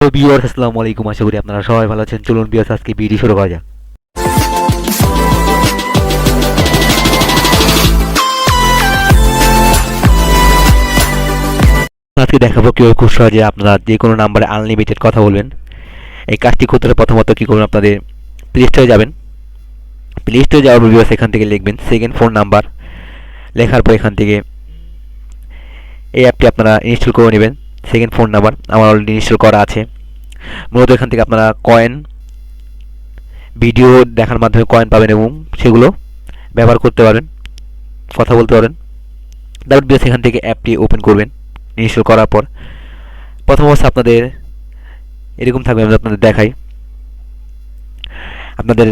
তো ভিউয়ার্স আসসালামু আলাইকুম, আশা করি আপনারা সবাই ভালো আছেন। চলুন ভিউয়ার্স আজকে ভিডিও শুরু করা যাক। আজকে দেখাবো কিভাবে খুব সহজে আপনারা যে কোনো নাম্বারে আনলিমিটেড কথা বলবেন। এই কাজটি করতে হলে প্রথমত কি করবেন, আপনাদের প্লে স্টোরে যাবেন। প্লে স্টোরে যাওয়ার পর ভিউয়ার্স এখান থেকে লিখবেন সেকেন্ড ফোন নাম্বার। লেখার পর এখান থেকে এই অ্যাপটি আপনারা ইনস্টল করে নেবেন। সেকেন্ড ফোন নাম্বার আমার অলরেডি ইনস্টল করা আছে। মূলত এখান থেকে আপনারা কয়েন ভিডিও দেখার মাধ্যমে কয়েন পাবেন এবং সেগুলো ব্যবহার করতে পারবেন, কথা বলতে পারেন। তারপর বেশ এখান থেকে অ্যাপটি ওপেন করবেন। ইনস্টল করার পর প্রথম অবস্থা আপনাদের এরকম থাকবে, আমি আপনাদের দেখাই। আপনাদের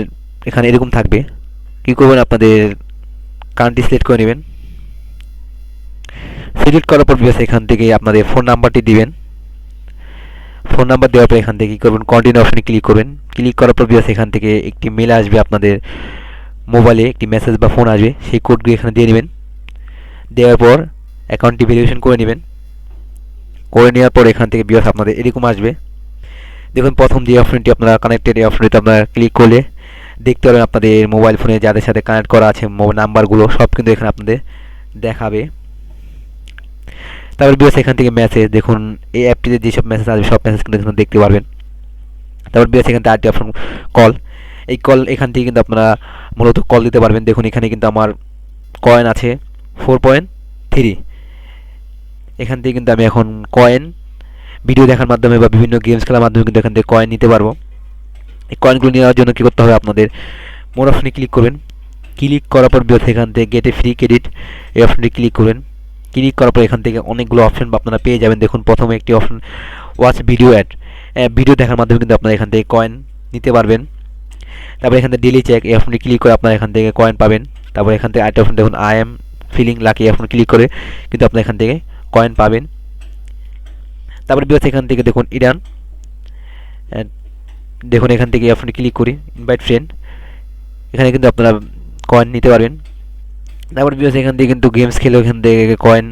এখানে এরকম থাকবে। কী করবেন, আপনাদের কান্ট্রি সিলেক্ট করে নেবেন। সিলেক্ট করার পর বেশ এখান থেকে আপনাদের ফোন নাম্বারটি দিবেন। ফোন নাম্বার দেওয়ার পর এখান থেকে কী করবেন, কন্টিনিউ অপশানে ক্লিক করবেন। ক্লিক করার পর বেশ এখান থেকে একটি মেল আসবে, আপনাদের মোবাইলে একটি মেসেজ বা ফোন আসবে। সেই কোডগুলি এখানে দিয়ে নেবেন। দেওয়ার পর অ্যাকাউন্টটি ভেরিফিকেশন করে নেবেন। করে নেওয়ার পর এখান থেকে বিয়াস আপনাদের এরকম আসবে। দেখুন প্রথম যে অপশনটি আপনারা কানেক্টেড, এই অপশনটিতে আপনারা ক্লিক করলে দেখতে পাবেন আপনাদের মোবাইল ফোনে যাদের সাথে কানেক্ট করা আছে নাম্বারগুলো সব কিন্তু এখানে আপনাদের দেখাবে। তারপর বিয়াস এখান থেকে মেসেজ, দেখুন এই অ্যাপটিতে যেসব মেসেজ আসবে সব মেসেজ কিন্তু এখানে দেখতে পারবেন। তারপর বিয়াস এখান থেকে আরেকটি অপশন কল। এই কল এখান থেকে কিন্তু আপনারা মূলত কল দিতে পারবেন। দেখুন এখানে কিন্তু আমার কয়েন আছে 4.3। এখান থেকে কিন্তু আমি এখন কয়েন ভিডিও দেখার মাধ্যমে বা বিভিন্ন গেমস খেলার মাধ্যমে কিন্তু এখান থেকে কয়েন নিতে পারবো। এই কয়েনগুলো নেওয়ার জন্য কী করতে হবে, আপনাদের মোর অপশনে ক্লিক করবেন। ক্লিক করার পর এখান থেকে গেট এ ফ্রি ক্রেডিট এই অপশনটি ক্লিক করবেন। ক্লিক করার পর এখান থেকে অনেকগুলো অপশন আপনারা পেয়ে যাবেন। দেখুন প্রথমে একটি option watch video ad, video দেখার মাধ্যমে কিন্তু আপনারা এখান থেকে কয়েন নিতে পারবেন। তারপর এখান থেকে ডেলি চেক এই অপশনটি ক্লিক করে আপনারা এখান থেকে কয়েন পাবেন। তারপর এখান থেকে আরেকটা অপশন দেখুন I am feeling lucky, option click করে কিন্তু আপনারা এখান থেকে কয়েন পাবেন। তারপরে বিকজ এখান থেকে দেখুন ইরান, দেখুন এখান থেকে আপনি ক্লিক করি ইনভাইট ফ্রেন্ড, এখানে কিন্তু আপনারা কয়েন নিতে পারবেন। তারপর বিকজ এখান থেকে কিন্তু গেমস খেলেও এখান থেকে কয়েন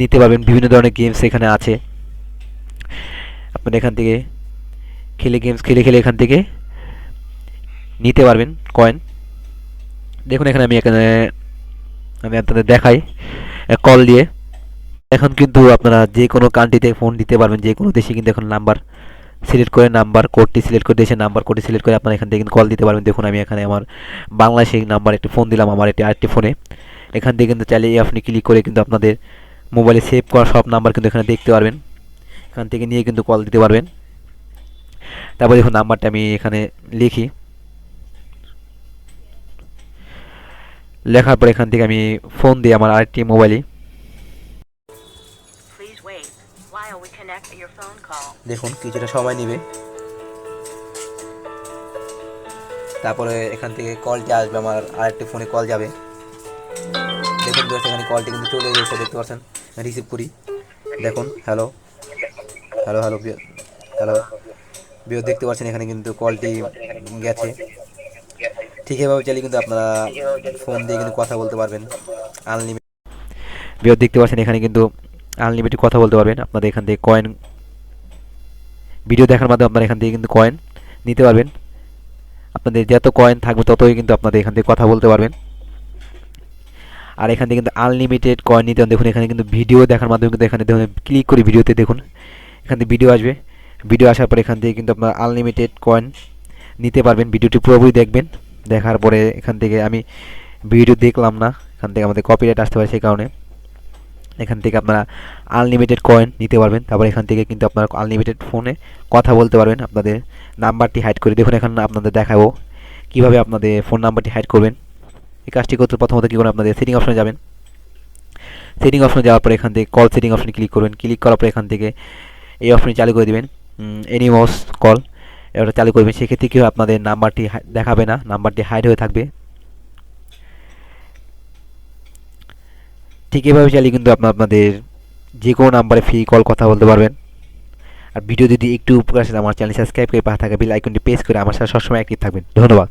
নিতে পারবেন। বিভিন্ন ধরনের গেমস এখানে আছে, আপনারা এখান থেকে গেমস খেলে এখান থেকে নিতে পারবেন কয়েন। দেখুন এখানে আমি আপনাদের দেখাই কল দিয়ে। এখন কিন্তু আপনারা যে কোনো কান্ট্রিতে ফোন দিতে পারবেন, যে কোনো দেশে কিন্তু এখন নাম্বার সিলেক্ট করে নাম্বার কোডটি সিলেক্ট করে দেশের নাম্বার কোডটি সিলেক্ট করে আপনারা এখান থেকে কিন্তু কল দিতে পারবেন। দেখুন আমি এখানে আমার বাংলাদেশি নাম্বার একটি ফোন দিলাম, আমার একটি আরেকটি ফোনে। এখান থেকে কিন্তু চাইলে আপনি ক্লিক করে কিন্তু আপনাদের মোবাইলে সেভ করা সব নাম্বার কিন্তু এখানে দেখতে পারবেন। এখান থেকে নিয়ে কিন্তু কল দিতে পারবেন। তারপর দেখুন নাম্বারটা আমি এখানে লিখি। লেখার পর এখান থেকে আমি ফোন দিই আমার আরেকটি মোবাইলে। দেখুন কিছুটা সময় নেবে। তারপরে এখান থেকে কলটি আসবে, আমার আরেকটি ফোনে কল যাবে। দেখুন এখানে কলটি কিন্তু চলে এসেছে, দেখতে পাচ্ছেন। রিসিভ করি, দেখুন হ্যালো হ্যালো হ্যালো হ্যালো বিও, দেখতে পাচ্ছেন এখানে কিন্তু কলটি গেছে। ঠিক এভাবে চাইলে কিন্তু আপনারা ফোন দিয়ে কিন্তু কথা বলতে পারবেন আনলিমিটেড। বিও দেখতে পাচ্ছেন এখানে কিন্তু আনলিমিটেড কথা বলতে পারবেন। আপনাদের এখান থেকে কয়েন ভিডিও দেখার মাধ্যমে আপনারা এখান থেকে কিন্তু কয়েন নিতে পারবেন। আপনাদের যত কয়েন থাকবে ততই কিন্তু আপনাদের এখান থেকে কথা বলতে পারবেন। আর এখান থেকে কিন্তু আনলিমিটেড কয়েন নিতে, দেখুন এখানে কিন্তু ভিডিও দেখার মাধ্যমে কিন্তু এখানে দেখুন ক্লিক করি ভিডিওতে, দেখুন এখান থেকে ভিডিও আসবে। ভিডিও আসার পরে এখান থেকে কিন্তু আপনারা আনলিমিটেড কয়েন নিতে পারবেন। ভিডিওটি পুরোপুরি দেখবেন। দেখার পরে এখান থেকে আমি ভিডিও দেখলাম না, এখান থেকে আমাদের কপিরাইট আসতে পারে, সেই কারণে এখান থেকে আপনারা আনলিমিটেড কয়েন নিতে পারবেন। তারপর এখান থেকে কিন্তু আপনারা আনলিমিটেড ফোনে কথা বলতে পারবেন। আপনাদের নাম্বারটি হাইড করে, দেখুন এখানে আপনাদের দেখাবো কীভাবে আপনাদের ফোন নাম্বারটি হাইড করবেন। এই কাজটি করতে প্রথমত কী করবেন, আপনাদের সেটিং অপশনে যাবেন। সেটিং অপশনে যাওয়ার পরে এখান থেকে কল সেটিং অপশনে ক্লিক করবেন। ক্লিক করার পরে এখান থেকে এই অপশনটি চালু করে দেবেন, এনিমস কল, এটা চালু করবেন। সেক্ষেত্রে কী হবে, আপনাদের নাম্বারটি দেখাবে না, নাম্বারটি হাইড হয়ে থাকবে। ঠিক এভাবে চাইলে কিন্তু আপনাদের যে কোনো নাম্বারে ফ্রি কল কথা বলতে পারবেন। আর ভিডিও যদি একটু উপকার আসে আমার চ্যানেল সাবস্ক্রাইব করে পাশে থাকা বেল আইকনটি প্রেস করে আমার সাথে সবসময় অ্যাক্টিভ থাকবেন। ধন্যবাদ।